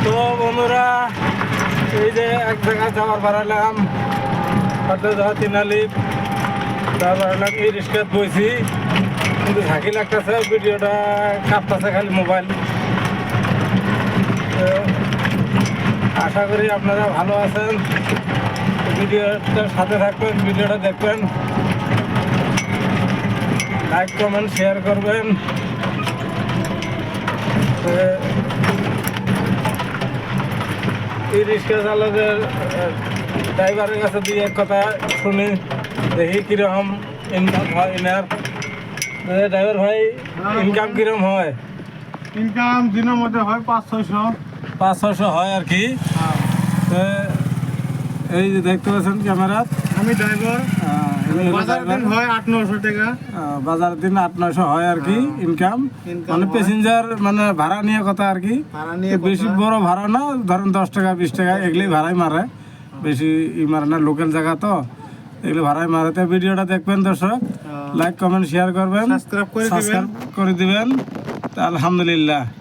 তো বন্ধুরা, এই যে এক জায়গায় যাওয়ার বাড়ালাম, যাওয়া তিনালি যাওয়ার বাড়ালাম, এই রিক্সাত বইছি, কিন্তু ঝাঁকি লাগতেছে, ভিডিওটা কাঁপতেছে খালি মোবাইল। তো আশা করি আপনারা ভালো আছেন, ভিডিওটার সাথে থাকবেন, ভিডিওটা দেখবেন, লাইক কমেন্ট শেয়ার করবেন। এই রিক্সা চালকের ড্রাইভারের কাছে দিয়ে এক কথা শুনি, দেখি কিরকম ইনকাম হয় এনার। ড্রাইভার ভাই, ইনকাম কিরকম হয়? ইনকাম দিনের মধ্যে হয় 500-600। 500-600 হয় আর কি। তো এই যে দেখতে পাচ্ছেন ক্যামেরা, আমি ড্রাইভার। বাজার দিন হয় 800-900 টাকা। বাজার দিন 800-900 হয় আর কি ইনকাম, মানে প্যাসেঞ্জার মানে ভাড়া নিয়ে কথা আর কি। ভাড়া নিয়ে বেশি বড় ভাড়া না, ধরেন 10 টাকা 20 টাকা এগুলোই ভাড়াই মারে, বেশি মারে না, লোকাল জায়গা তো এগুলো ভাড়াই মারে। তো ভিডিওটা দেখবেন দর্শক, লাইক কমেন্ট শেয়ার করবেন, সাবস্ক্রাইব করে দিবেন। তো আলহামদুলিল্লাহ।